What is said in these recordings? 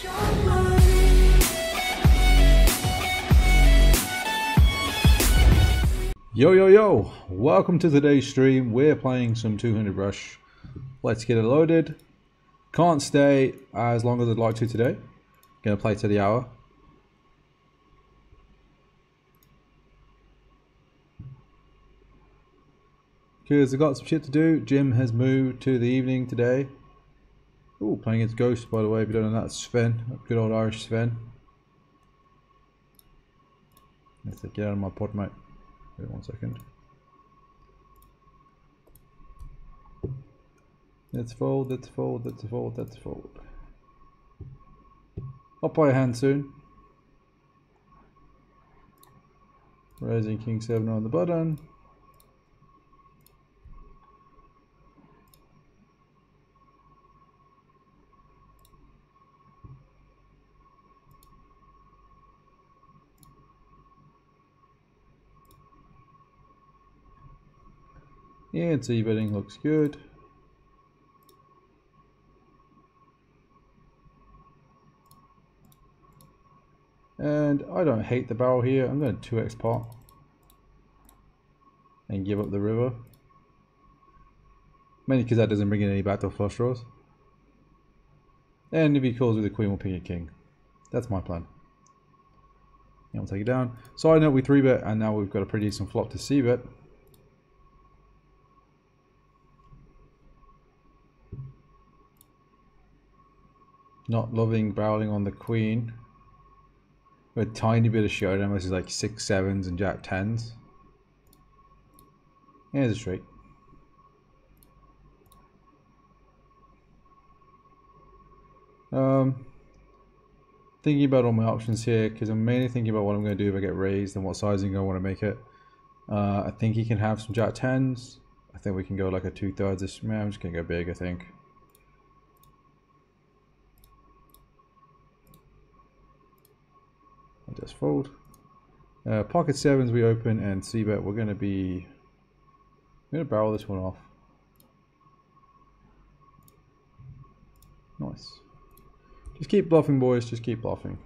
Yo yo yo, welcome to today's stream. We're playing some 200 rush. Let's get it loaded. Can't stay as long as I'd like to today. Gonna play to the hour. Because I've got some shit to do. Jim has moved to the evening today. Ooh, playing against Ghost, by the way. If you don't know that, Sven. Good old Irish Sven. Let's get out of my pod, mate. Wait 1 second. Let's fold, let's fold, let's fold, let's fold. I'll play a hand soon. Raising King 7 on the button. Yeah, and c-betting looks good. And I don't hate the barrel here. I'm going to 2x pot and give up the river. Mainly because that doesn't bring in any backdoor flush draws. And if he calls with a queen, we'll pick a king. That's my plan. Yeah, we'll take it down. So I know we 3-bet, and now we've got a pretty decent flop to c-bet. Not loving barreling on the queen. A tiny bit of showdown. This is like 6 7s and jack 10s. Yeah, it's a straight. Thinking about all my options here because I'm mainly thinking about what I'm going to do if I get raised and what sizing I want to make it. I think he can have some jack 10s. I think we can go like a 2/3. Man, I'm just going to go big, I think. Just fold. Pocket 7s we open and c-bet. We're going to barrel this one off. Nice. Just keep bluffing, boys. Just keep bluffing.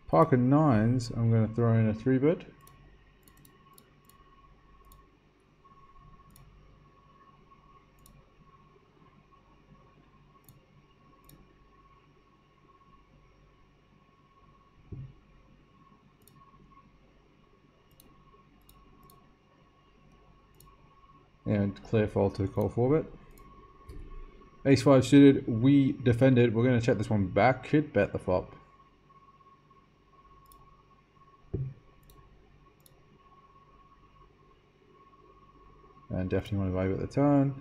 Pocket 9s, I'm going to throw in a 3-bet. And clear fold to call 4-bet. Ace 5 suited, we defended. We're going to check this one back. Could bet the flop. And definitely want to value at the turn.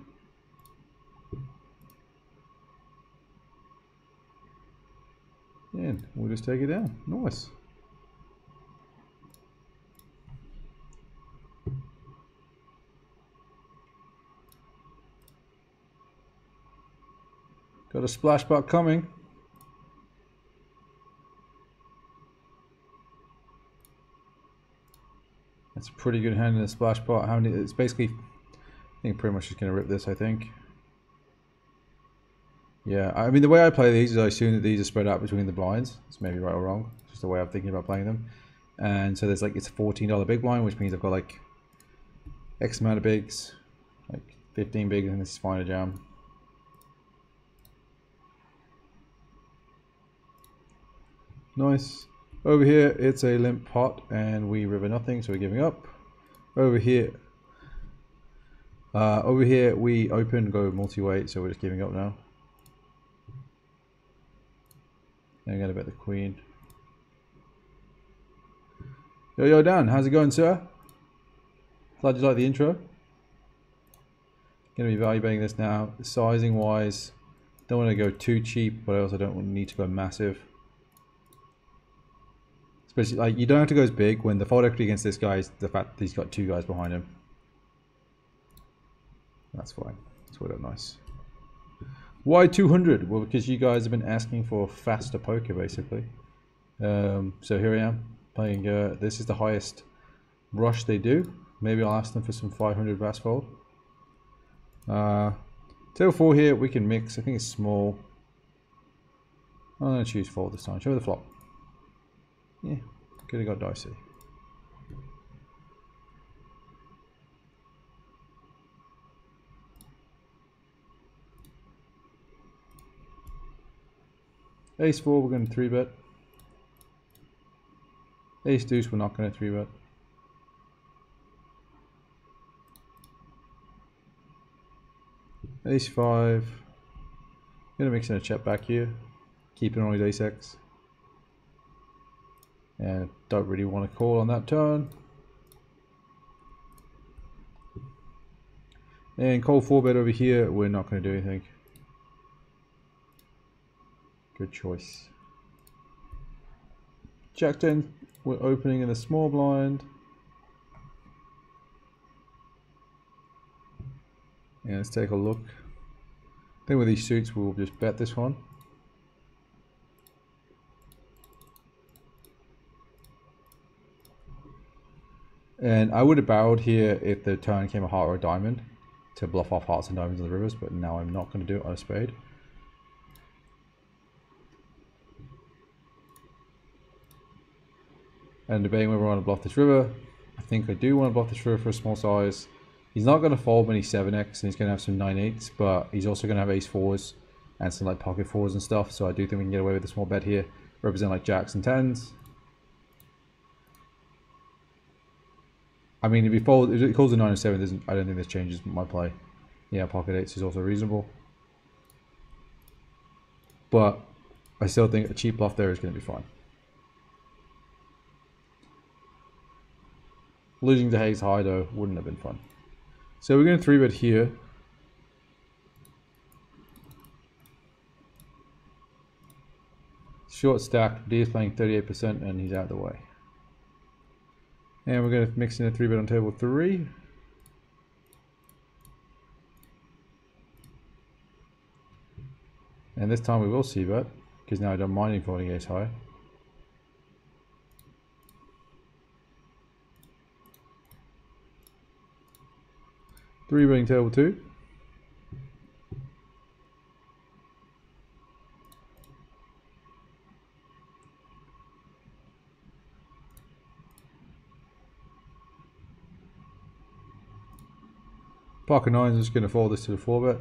And we'll just take it down. Nice. Got a splash pot coming. That's a pretty good hand in the splash pot. How many? It's basically, I think pretty much just going to rip this, I think. Yeah, I mean the way I play these is I assume that these are spread out between the blinds. It's maybe right or wrong. It's just the way I'm thinking about playing them. And so there's like, it's a $14 big blind, which means I've got like X amount of bigs, like 15 bigs, and this is fine to jam. Nice. Over here it's a limp pot and we river nothing, so we're giving up. Over here we open, go multi-weight, so we're just giving up now. And I'm gonna bet the queen. Yo Dan, how's it going, sir? Glad you like the intro. Gonna be value betting this now. Sizing wise, Don't want to go too cheap, but I also don't need to go massive. Especially, like, you don't have to go as big when the fold equity against this guy is the fact that he's got 2 guys behind him. That's fine. That's worked out nice. Why 200? Well, because you guys have been asking for faster poker, basically. So here I am playing. This is the highest rush they do. Maybe I'll ask them for some 500 fast fold. Table 4 here, we can mix. I think it's small. I'm going to choose fold this time. Show me the flop. Yeah, could have got dicey. Ace 4, we're going to 3-bet. Ace deuce, we're not going to 3-bet. Ace 5. Gonna mix in a check back here. Keeping on his ace X. And don't really want to call on that turn. And call 4-bet over here, we're not going to do anything. Good choice. Jack 10, we're opening in a small blind. And let's take a look. I think with these suits, we'll just bet this one. And I would have barreled here if the turn came a heart or a diamond to bluff off hearts and diamonds in the rivers, but now I'm not going to do it on a spade. And debating whether I want to bluff this river. I think I do want to bluff this river for a small size. He's not going to fold many 7x and he's going to have some 9-8s, but he's also going to have ace 4s and some like pocket 4s and stuff. So I do think we can get away with a small bet here. Represent like jacks and 10s. I mean, if he calls a 9 or 7, I don't think this changes my play. Yeah, pocket 8s is also reasonable. But I still think a cheap bluff there is going to be fine. Losing to Hayes high though wouldn't have been fun. So we're going to 3-bet here. Short stack, D is playing 38% and he's out of the way. And we're going to mix in a 3-bet on table 3. And this time we will c-bet, because now I don't mind him folding ace high. Three-betting table 2. Pocket 9 is just going to fold this to the 4-bet.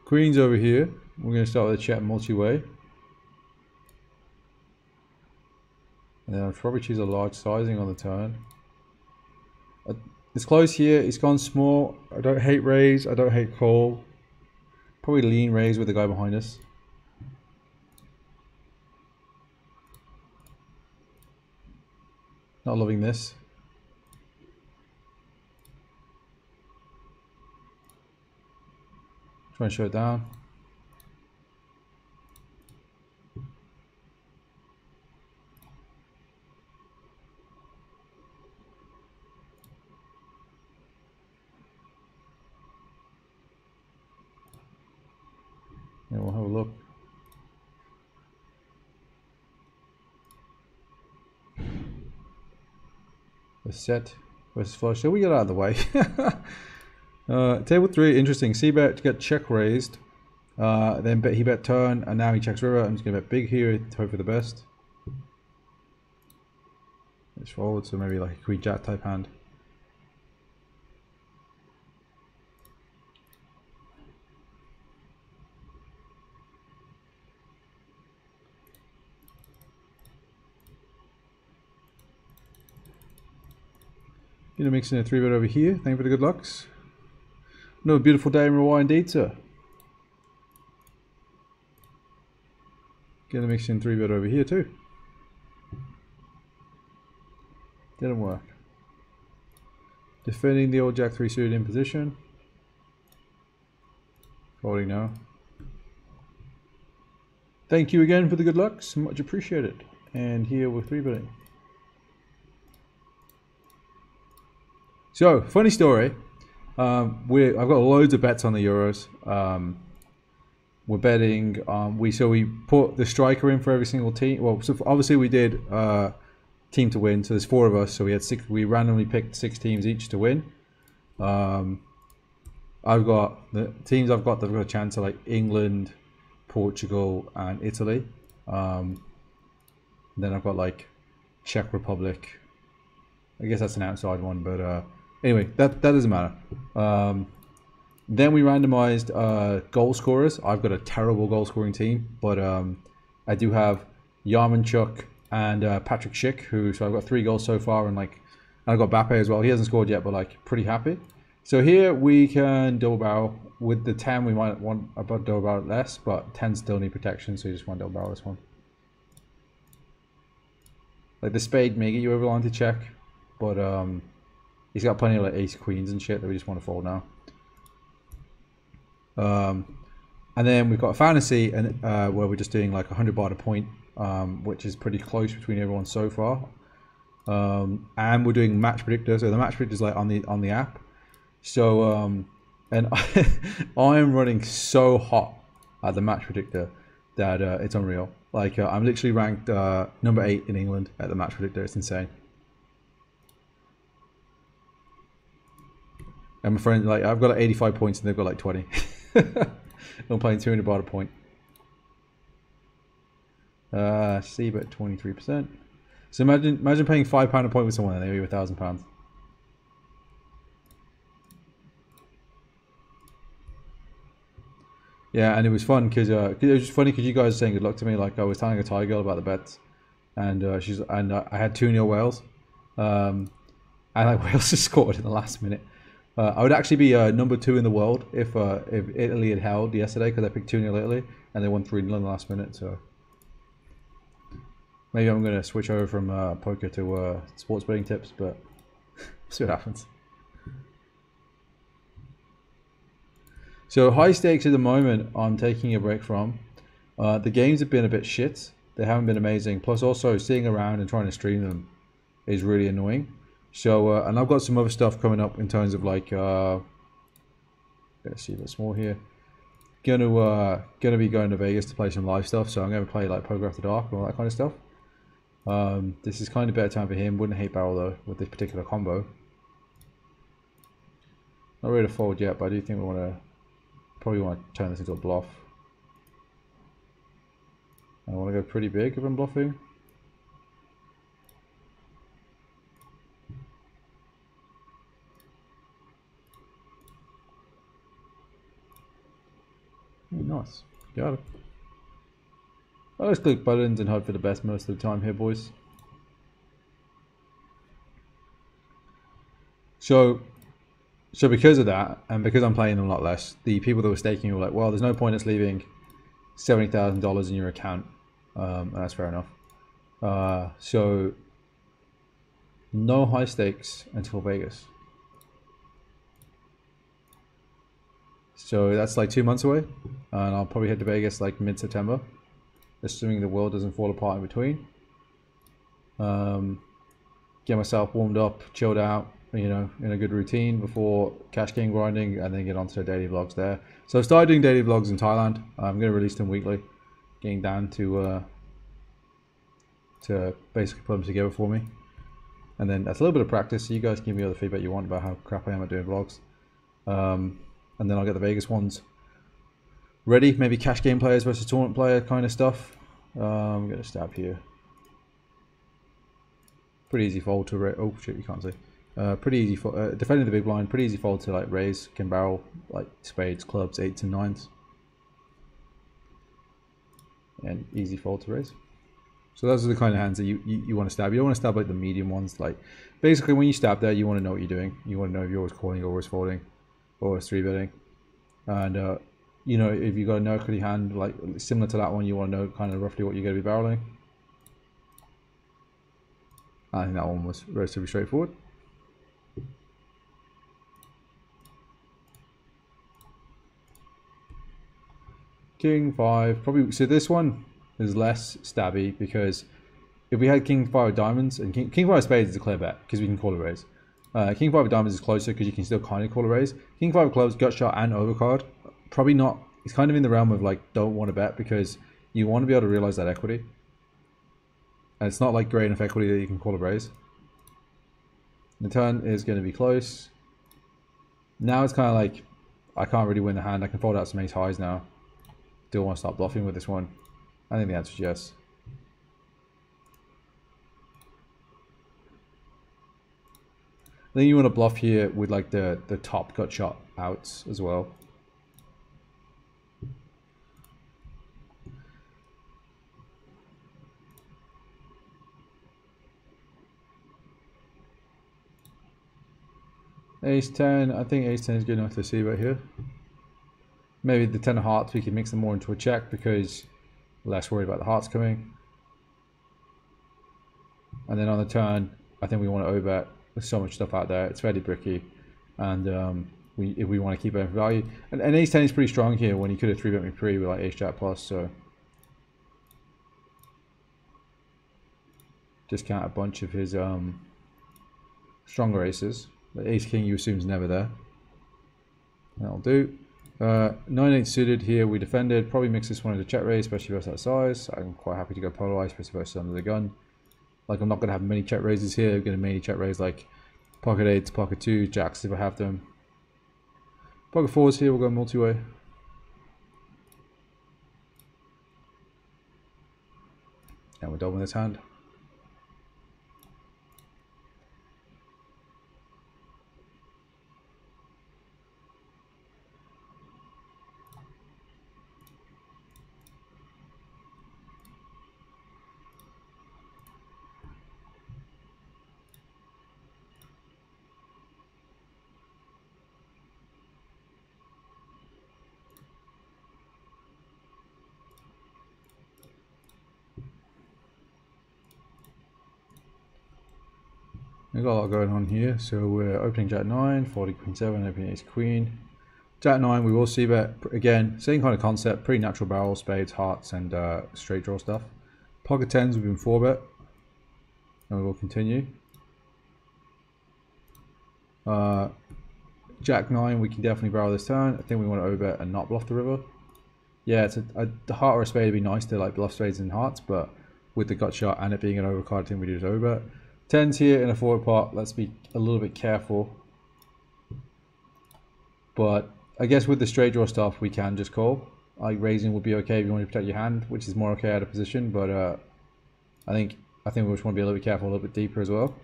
Queen's over here. We're going to start with a chat multi-way. And then I'll probably choose a large sizing on the turn. It's close here. It's gone small. I don't hate raise. I don't hate call. Probably lean raise with the guy behind us. Not loving this. Try and show it down. Yeah, we'll have a look. The set versus flush. So we get out of the way. Table 3, interesting. C-bet to get check raised. Then he bet turn, and now he checks river. I'm just going to bet big here to hope for the best. Let's forward, so maybe like a queen jack type hand. Gonna mix in a 3-bet over here. Thank you for the good lucks. Another beautiful day in Roy indeed, sir. Gonna mix in 3-bet over here too. Didn't work. Defending the old Jack 3 suited in position. Folding now. Thank you again for the good lucks. Much appreciated. And here we're 3-betting. So, funny story. I've got loads of bets on the Euros. We're betting. We put the striker in for every single team. Well, so obviously we did team to win. So there's 4 of us. So we had 6. We randomly picked 6 teams each to win. I've got the teams I've got. They've got a chance of like England, Portugal, and Italy. Then I've got like Czech Republic. I guess that's an outside one, but anyway, that doesn't matter. Then we randomized goal scorers. I've got a terrible goal scoring team, but I do have Yarmolenchuk and Patrick Schick, so I've got 3 goals so far, and I've got Bappe as well. He hasn't scored yet, but like pretty happy. So here we can double barrel. With the 10, we might want a double barrel less, but 10 still need protection, so you just want double barrel this one. Like the spade may get you over line to check, but he's got plenty of like ace queens and shit that we just want to fold now. And then we've got a fantasy and where we're just doing like 100 baht a point, which is pretty close between everyone so far. And we're doing match predictor, so the match predictor is like on the app. So and I am running so hot at the match predictor that it's unreal. Like I'm literally ranked number 8 in England at the match predictor. It's insane. And my friend, like I've got like 85 points and they've got like 20. I'm playing 200 baht a point. C bet 23%. So imagine paying £5 a point with someone and they owe you £1,000. Yeah, and it was fun because it was just funny because you guys were saying good luck to me. Like I was telling a Thai girl about the bets, and I had 2-0 Wales, and like Wales just scored in the last minute. I would actually be number 2 in the world if Italy had held yesterday because I picked 2-0 Italy and they won 3-0 in the last minute. So maybe I'm gonna switch over from poker to sports betting tips, but we'll see what happens. So high stakes at the moment I'm taking a break from. The games have been a bit shit. They haven't been amazing. Plus also sitting around and trying to stream them is really annoying. So and I've got some other stuff coming up in terms of like let's see what's more here. Gonna be going to Vegas to play some live stuff, so I'm gonna play like Poker After Dark and all that kind of stuff. This is kind of better time for him. Wouldn't hate barrel though with this particular combo. Not ready to fold yet, but I do think we probably want to turn this into a bluff. I want to go pretty big if I'm bluffing. Nice, got it. I'll just click buttons and hope for the best most of the time here, boys. So because of that, and because I'm playing them a lot less, the people that were staking were like, well, there's no point in us leaving $70,000 in your account. And that's fair enough. So no high stakes until Vegas. So that's like 2 months away, and I'll probably head to Vegas like mid-September, assuming the world doesn't fall apart in between. Get myself warmed up, chilled out, you know, in a good routine before cash game grinding, and then get onto daily vlogs there. So I started doing daily vlogs in Thailand. I'm going to release them weekly, getting down to basically put them together for me. And then that's a little bit of practice, so you guys can give me all the feedback you want about how crap I am at doing vlogs. And then I'll get the Vegas ones ready, maybe cash game players versus tournament player kind of stuff. I'm going to stab here. Pretty easy fold to raise. Oh shit, you can't see. Pretty easy for defending the big blind. Pretty easy fold to like raise. Can barrel like spades, clubs, 8s and 9s, and easy fold to raise. So those are the kind of hands that you want to stab. You don't want to stab like the medium ones. Like basically when you stab there, you want to know what you're doing. You want to know if you're always calling, or always folding, or always 3-betting. And you know, if you got a no equity hand like similar to that one, you want to know kind of roughly what you're going to be barreling. I think that one was relatively straightforward. King 5, probably. So this one is less stabby because if we had King 5 of diamonds and King 5 of spades is a clear bet because we can call a raise. King 5 of diamonds is closer because you can still kind of call a raise. King 5 of clubs, gut shot, and overcard, probably not. It's kind of in the realm of like don't want to bet because you want to be able to realize that equity. And it's not like great enough equity that you can call a raise. The turn is going to be close. Now it's kind of like I can't really win the hand. I can fold out some ace highs now. Do I want to start bluffing with this one? I think the answer is yes. I think you want to bluff here with like the top gut shot outs as well. Ace 10, I think ace 10 is good enough to see right here. Maybe the 10 of hearts, we can mix them more into a check because less worried about the hearts coming. And then on the turn, I think we want to overbet. There's so much stuff out there. It's fairly bricky. And if we want to keep it for value. And ace 10 is pretty strong here when he could have 3-bet me pre with like ace jack plus. So discount a bunch of his stronger aces. The ace king you assume is never there. That'll do. 9-8 suited here, we defended. Probably mix this one into check raise, especially versus that size. I'm quite happy to go polarized, especially versus under the gun. Like I'm not going to have many check raises here. I'm going to mainly check raise like pocket 8s, pocket 2s, jacks if I have them. Pocket 4s here, we'll go multi-way. And we're done with this hand. We've got a lot going on here, so we're opening Jack 9, folding Queen 7, opening Ace Queen. Jack 9, we will see bet again, same kind of concept, pretty natural barrel, spades, hearts, and straight draw stuff. Pocket 10s, we've been 4-bet, and we will continue. Jack 9, we can definitely barrel this turn. I think we want to overbet and not bluff the river. Yeah, it's the heart or a spade would be nice to like bluff spades and hearts, but with the gut shot and it being an overcard, I think we do is overbet. 10s here in a forward pot, let's be a little bit careful. But I guess with the straight draw stuff, we can just call. Like raising would be okay if you want to protect your hand, which is more okay out of position. But I think we just want to be a little bit careful, a little bit deeper as well.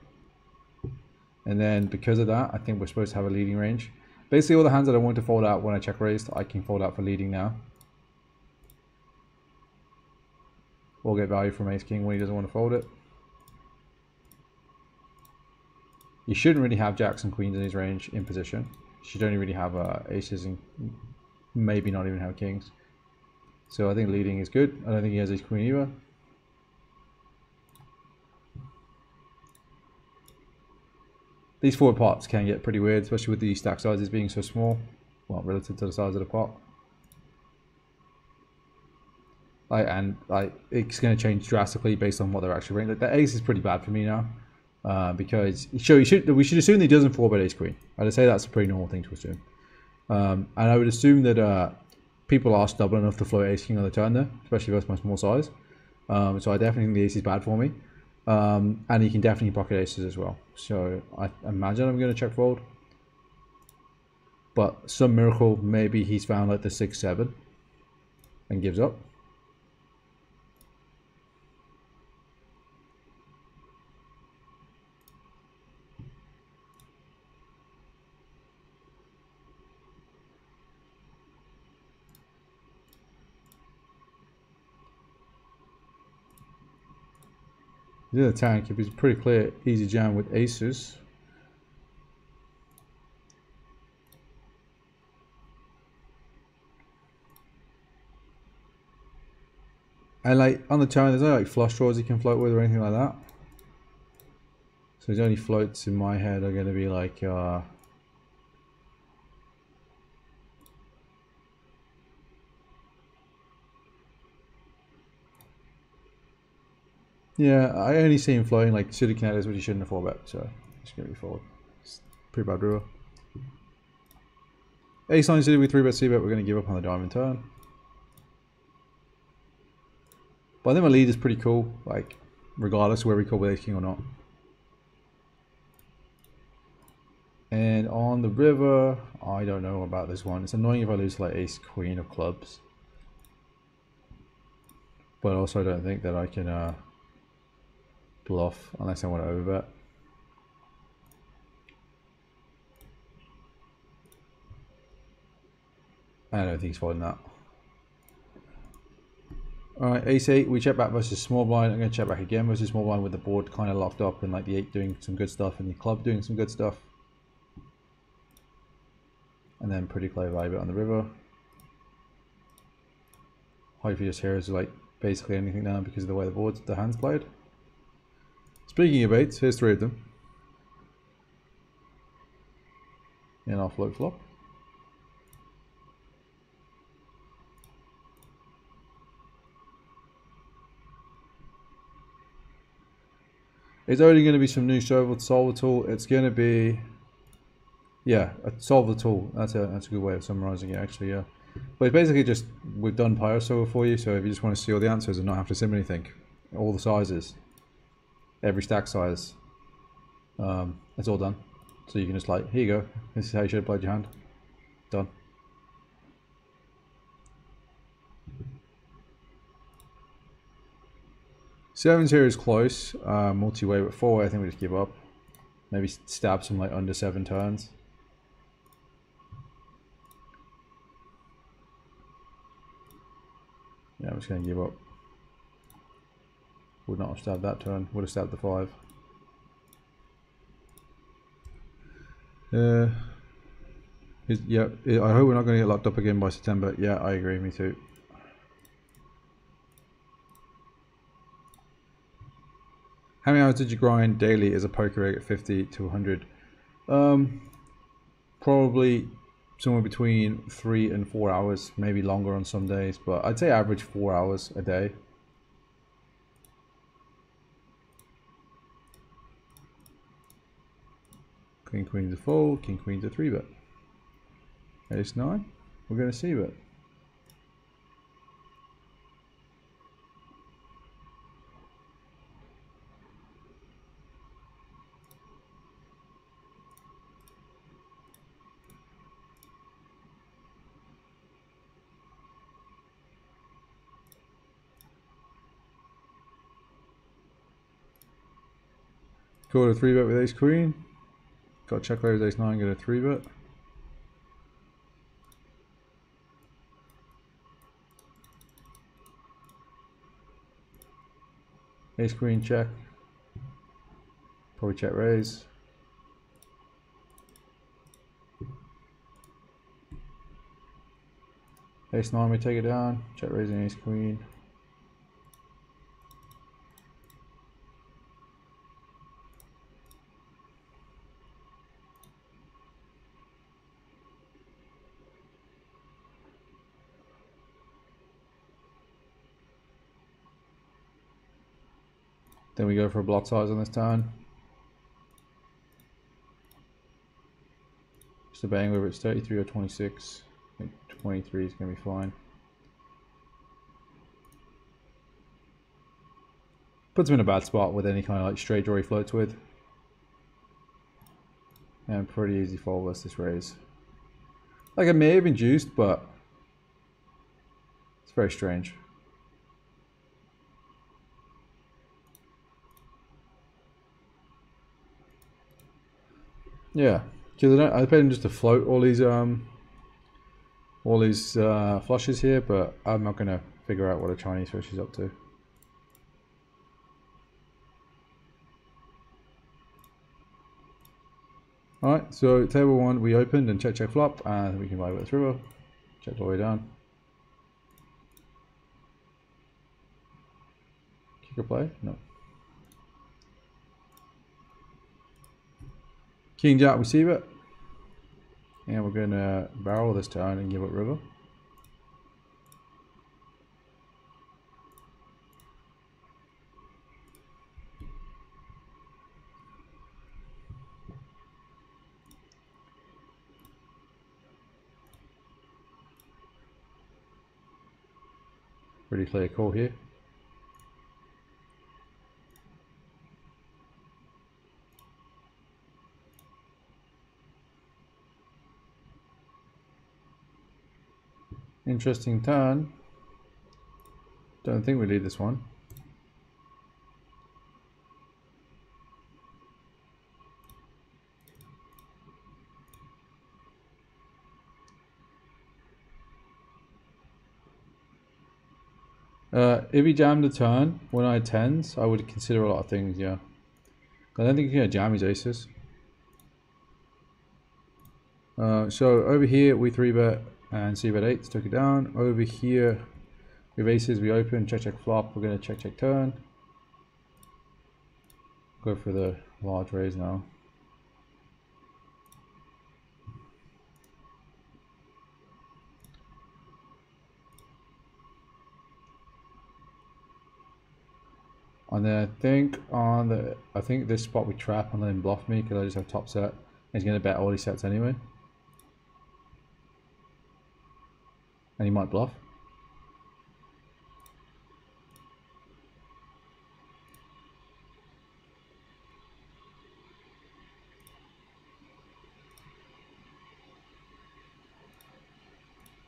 And then because of that, I think we're supposed to have a leading range. Basically, all the hands that I want to fold out when I check raised, I can fold out for leading now. Or get value from ace king when he doesn't want to fold it. You shouldn't really have jacks and queens in his range in position. You should only really have aces and maybe not even have kings. So I think leading is good. I don't think he has ace queen either. These forward pots can get pretty weird, especially with the stack sizes being so small. Well, relative to the size of the pot. It's going to change drastically based on what they're actually ranked. Like, the ace is pretty bad for me now. Because we should assume that he doesn't 4-bet ace queen. I'd say that's a pretty normal thing to assume. And I would assume that people are stubborn enough to float ace king on the turn there, especially versus my small size. So I definitely think the ace is bad for me. And he can definitely pocket aces as well. So I imagine I'm going to check fold. But some miracle, maybe he's found like the 6-7 and gives up. He's in the tank. If he's pretty clear, easy jam with aces. And like on the turn, there's no like flush draws he can float with or anything like that. So his only floats in my head are going to be like yeah, I only see him floating like suited connectors, which he shouldn't have 4-bet, so just going to be forward. It's pretty bad draw. Ace 9 suited with 3-bet, c-bet, we're going to give up on the diamond turn. But I think my lead is pretty cool, like regardless of where we call with ace king or not. And on the river, I don't know about this one. It's annoying if I lose like ace queen of clubs. But also I don't think that I can bluff unless I want to overbet. I don't think he's folding that. Alright, ace 8, we check back versus small blind. I'm going to check back again versus small blind with the board kind of locked up and like the 8 doing some good stuff and the club doing some good stuff. And then pretty clear value bet on the river. Hopefully just here is like basically anything now because of the way the hand's played. Speaking of 8s, here's 3 of them. And I'll float flop. It's only going to be some new solver tool. It's going to be, yeah, a solver tool. That's a good way of summarizing it, actually. Yeah, but it's basically just we've done PyroSolver for you. So if you just want to see all the answers and not have to sim anything, all the sizes, every stack size, it's all done. So you can just like, here you go. This is how you should have played your hand. Done. Sevens here is close, multi-way, but 4-way I think we just give up. Maybe stab some like under 7 turns. Yeah, I'm just going to give up. Would not have stabbed that turn, would have stabbed the 5. Yeah, I hope we're not going to get locked up again by September. Yeah, I agree, me too. How many hours did you grind daily as a poker rig at 50 to 100? Probably somewhere between 3 and 4 hours, maybe longer on some days, but I'd say average 4 hours a day. King queen's a fold, king queen's a 3-bet. Ace 9, we're going to c-bet. Call it a 3-bet with ace queen. Got check raise ace 9, get a 3-bet. Ace queen check. Probably check raise. Ace 9, we take it down. Check raising ace queen. Then we go for a block size on this turn. Just debating whether it's 33 or 26. I think 23 is going to be fine. Puts him in a bad spot with any kind of like straight draw he floats with. And pretty easy fold versus raise. Like I may have induced, but it's very strange. Yeah, because I paid him just to float all these flushes here, but I'm not gonna figure out what a Chinese fish is up to. Alright, so table 1 we opened and check flop, and we can buy with the river. Check all the way down. Kick a play? No. King jack we see it. And we're gonna barrel this turn and give it river. Pretty clear call here. Interesting turn. Don't think we lead this one. If he jammed a turn when I had tens, I would consider a lot of things, yeah. I don't think he's going to jam his aces. So over here we 3-bet and c-bet 8s, took it down. Over here we have aces, we open, check flop, we're going to check turn. Go for the large raise now. And then I think this spot we trap and let him bluff me because I just have top set. He's going to bet all he sets anyway. And he might bluff.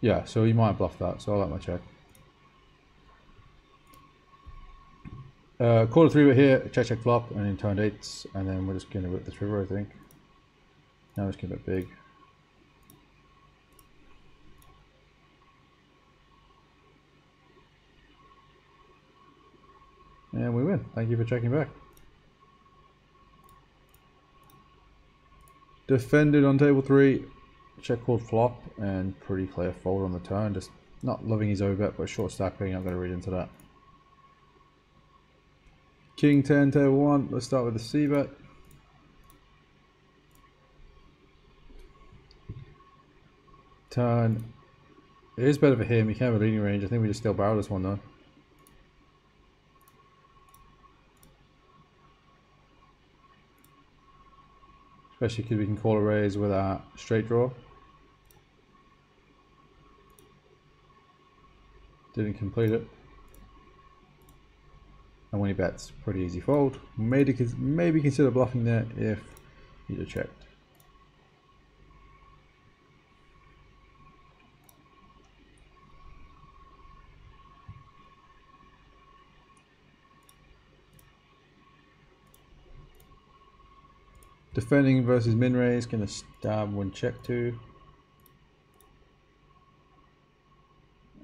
Yeah, so he might bluff that, so I'll let my check. Call a 3-bet here, check flop, and then turned 8s, and then we're just going to rip this river, I think. Now let's keep it big. And we win. Thank you for checking back. Defended on table 3, check called flop, and pretty clear fold on the turn. Just not loving his overbet, but short stacking, not going to read into that. King 10, table 1, let's start with the c-bet. Turn. It is better for him, he can have a leading range. I think we just still barrel this one though. Especially because we can call a raise with our straight draw. Didn't complete it. And when he bets, pretty easy fold. Maybe consider bluffing there if you'd have checked. Defending versus min raise, gonna stab when check 2.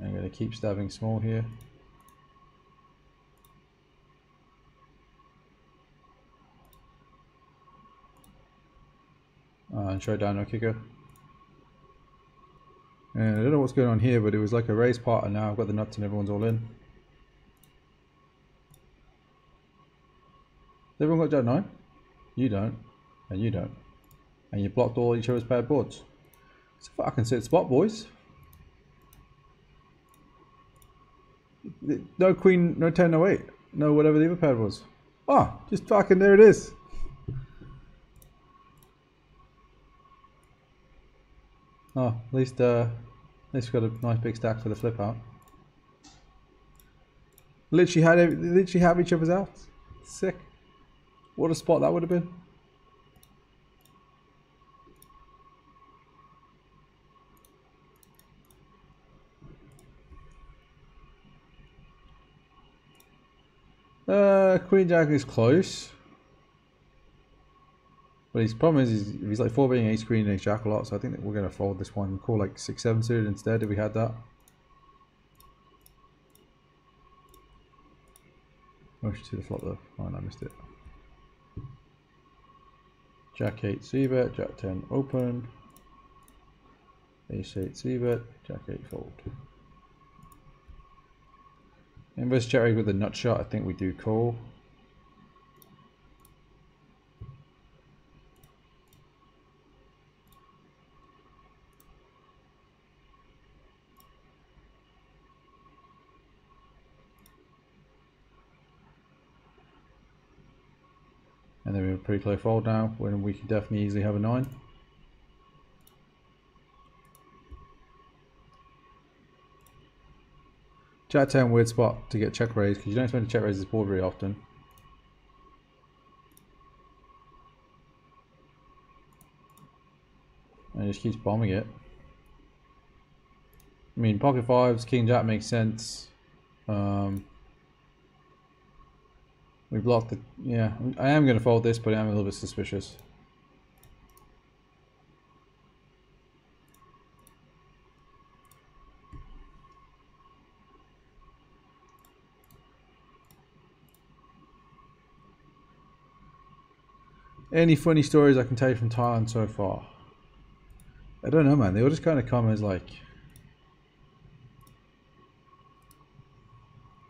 I'm gonna keep stabbing small here. And show down no kicker. And I don't know what's going on here, but it was like a raise part, and now I've got the nuts and everyone's all in. Has everyone got jack 9? You don't. And you don't. And you blocked all each other's paired boards. It's a fucking sit spot, boys. No queen, no 10, no 8. No whatever the other paired was. Oh, just fucking there it is. Oh, at least we got a nice big stack for the flip out. Literally have each other's out. Sick. What a spot that would have been. Queen jack is close. But his problem is he's like 4-betting ace queen and ace jack a lot, so I think that we're going to fold this one and call like 6-7 suited instead if we had that. Oh, I should see the flop though. Oh, no, I missed it. Jack 8 c-bet, Jack 10 open, Ace 8 c-bet, Jack 8 fold. And versus check raise with a nut shot, I think we do call. And then we have a pretty close fold now, when we can definitely easily have a 9. Jack 10 weird spot to get check raise because you don't spend to check raise this board very often. And it just keeps bombing it. I mean, pocket fives, king jack makes sense. We blocked the, yeah, I am going to fold this, but I am a little bit suspicious. Any funny stories I can tell you from Thailand so far? I don't know, man. They all just kind of come as like,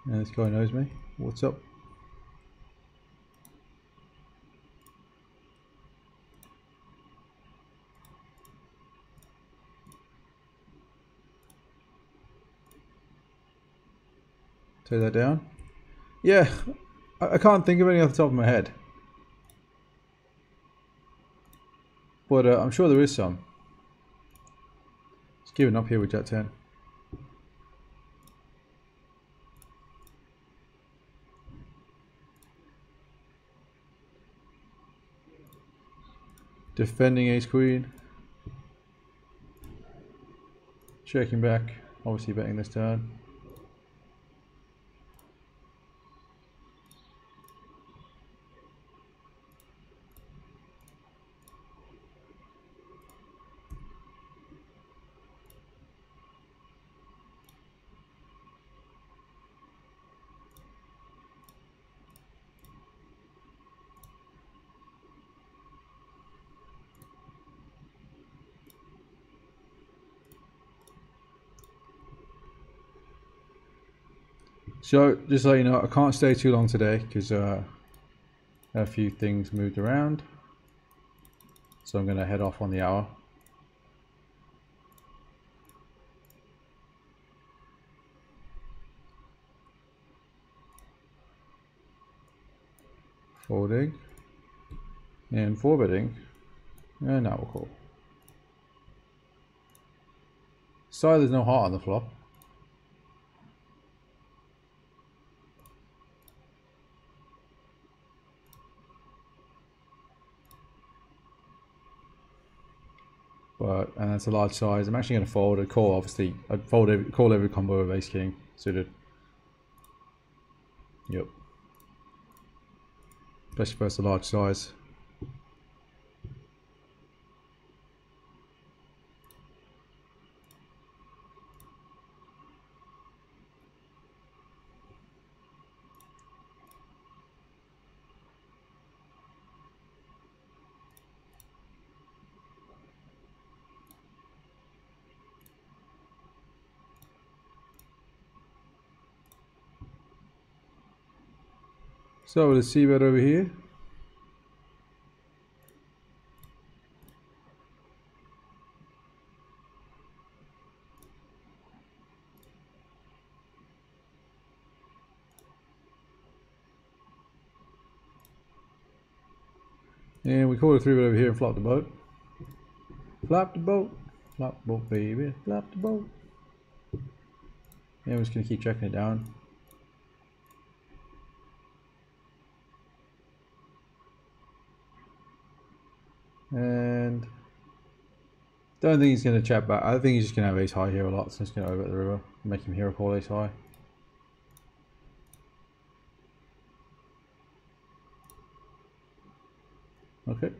yeah, this guy knows me. What's up? Take that down. Yeah, I can't think of any off the top of my head. But I'm sure there is some. Just giving up here with Jack 10. Defending ace queen. Checking back. Obviously betting this turn. So, just so you know, I can't stay too long today because a few things moved around. So I'm going to head off on the hour. Folding. And 4-betting. And now we'll call. Sorry there's no heart on the flop. And that's a large size. I'm actually going to fold. I'd call, obviously. I'd call every combo of ace king suited. Yep. Especially for a large size. So let's see that over here. And we call a 3-bet over here and flop the boat. Flop the boat. Flop the boat, baby. Flop the boat. Yeah, we're just going to keep checking it down. And don't think he's going to chat back. I think he's just going to have ace high here a lot. So I'm just going to over at the river. Make him hero call ace high. Okay.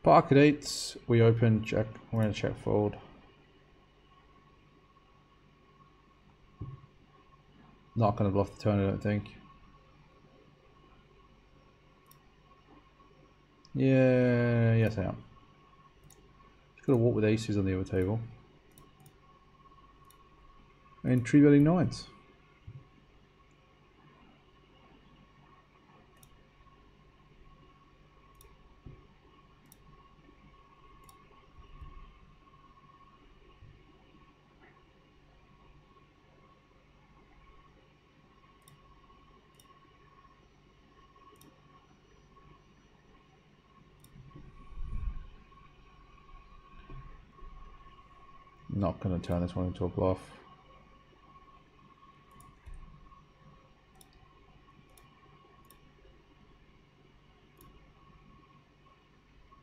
Pocket eights. We open, check. We're going to check fold. Not going to bluff the turn, I don't think. Yeah, yes I am. Just got to walk with aces on the other table. And 3-betting nines. Not going to turn this one into a bluff.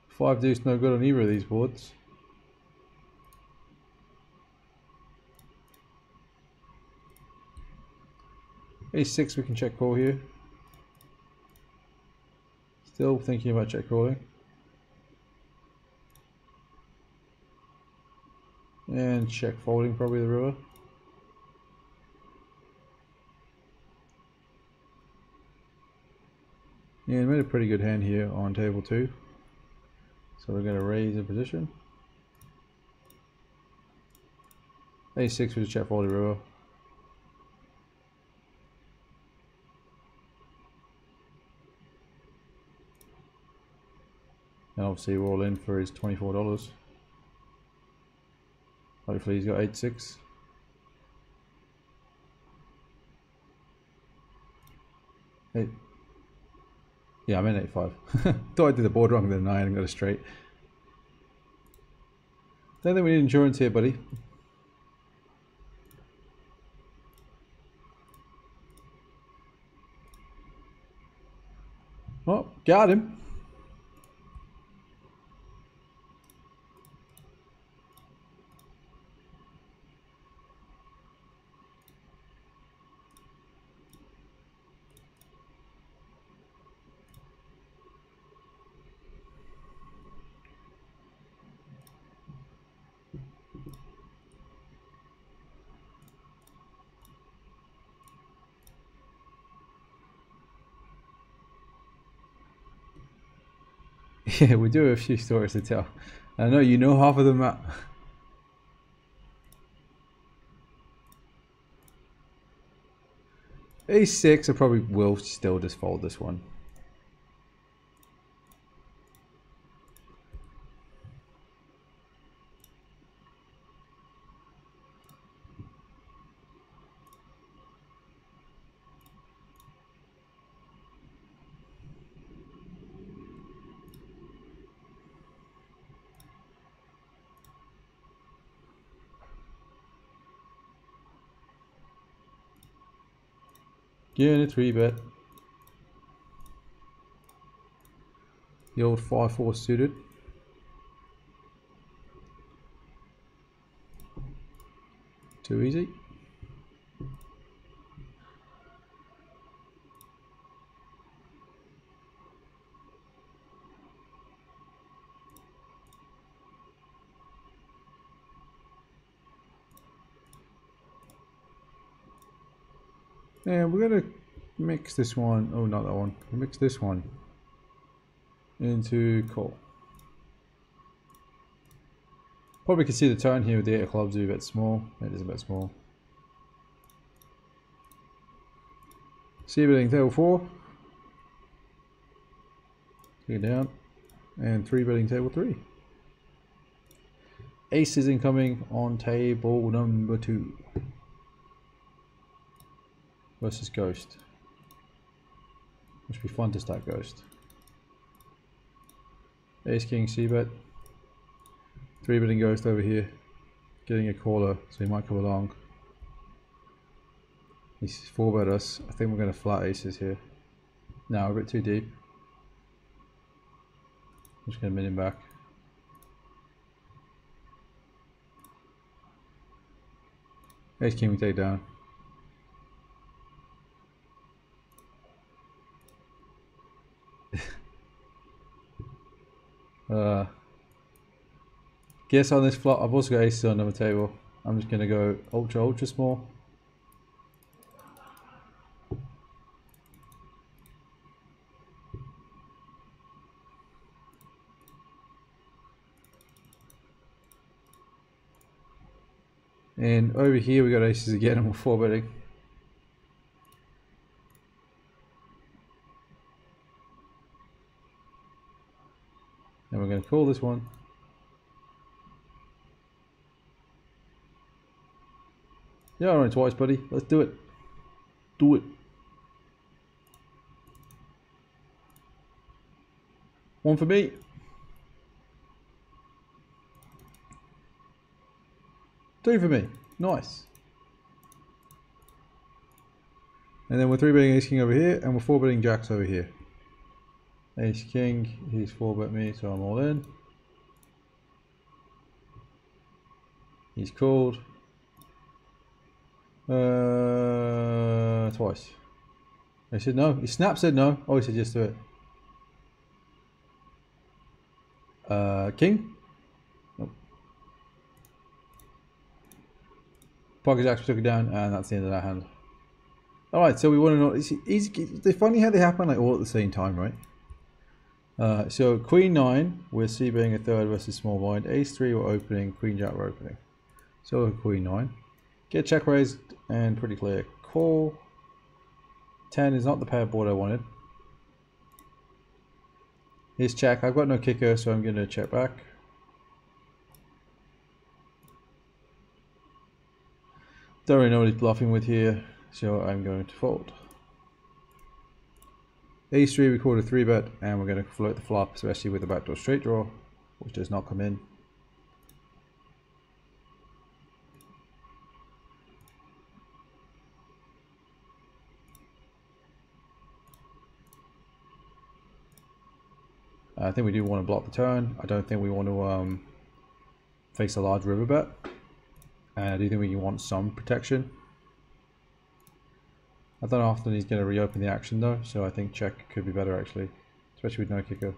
Five deuce no good on either of these boards. Ace six we can check call here. Still thinking about check calling. And check folding probably the river. Yeah, we made a pretty good hand here on table 2. So we're going to raise the position. A6 was a check folded river. And obviously we're all in for his $24. Hopefully he's got 8-6. Eight. Yeah, I'm in 8-5. Thought I did the board wrong then 9 and got a straight. Don't think we need insurance here, buddy. Oh, got him. Yeah, we do have a few stories to tell. I know you know half of them, Matt. A6, I probably will still just fold this one. Yeah, and a 3-bet. The old 5-4 suited. Too easy. And we're gonna mix this one. Oh, not that one. We'll mix this one into call. Probably can see the turn here with the 8 of clubs. A bit small. It is a bit small. See betting table 4. Take it down. And 3-betting table 3. Ace is incoming on table number 2. Versus Ghost. Must be fun to start Ghost. Ace King C-bet. 3-betting Ghost over here. Getting a caller, so he might come along. He's 4-bet us. I think we're going to flat aces here. No, we're a bit too deep. I'm just going to min him back. Ace King we take down. Guess on this flop, I've also got aces on the table. I'm just going to go ultra small. And over here we got aces again and we're 4-betting. And we're going to call this one. Yeah, only twice, buddy. Let's do it. Do it. One for me. Two for me. Nice. And then we're 3-betting ace king over here, and we're 4-betting jacks over here. Ace king, he's 4-bet me, so I'm all in. He's called. Twice. He said no. He said no. Oh, he said yes to it. King? Nope. Pocket jacks, we took it down, and that's the end of that hand. Alright, so we want to know. It's funny how they happen like all at the same time, right? So Queen 9, we're c-betting a third versus small blind. Ace 3, we're opening. Queen Jack, we're opening. So Queen 9. Get check raised and pretty clear. Call. 10 is not the pair board I wanted. Here's check. I've got no kicker, so I'm going to check back. Don't really know what he's bluffing with here, so I'm going to fold. Ace 3, we called a 3-bet, and we're going to float the flop, especially with the backdoor straight draw, which does not come in. I think we do want to block the turn. I don't think we want to face a large river bet. And I do think we want some protection. I don't know how often he's going to reopen the action though, so I think check could be better actually, especially with no kicker.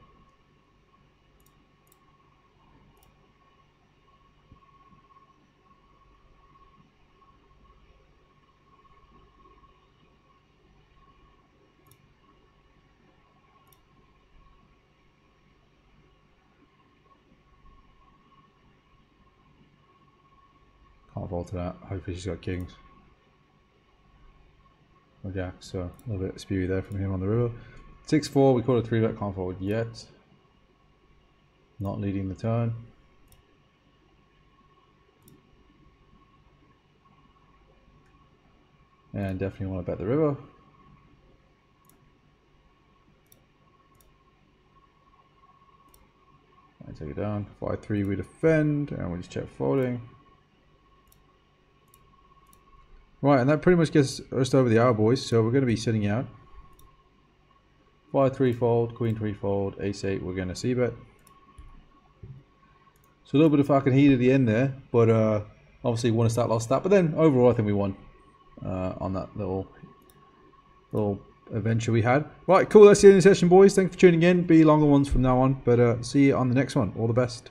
Can't fold to that. Hopefully she's got kings. Or jacks, so a little bit spewy there from him on the river. 6-4, we call it 3-bet, can't fold yet. Not leading the turn. And definitely want to bet the river. I take it down. 5-3, we defend, and we just check folding. Right, and that pretty much gets us over the hour, boys. So we're going to be sitting out. 5-3 fold, Queen 3 fold, Ace 8. We're going to c-bet. So a little bit of fucking heat at the end there, but obviously won a start, lost start. But then overall, I think we won on that little adventure we had. Right, cool. That's the end of the session, boys. Thanks for tuning in. Be longer ones from now on, but see you on the next one. All the best.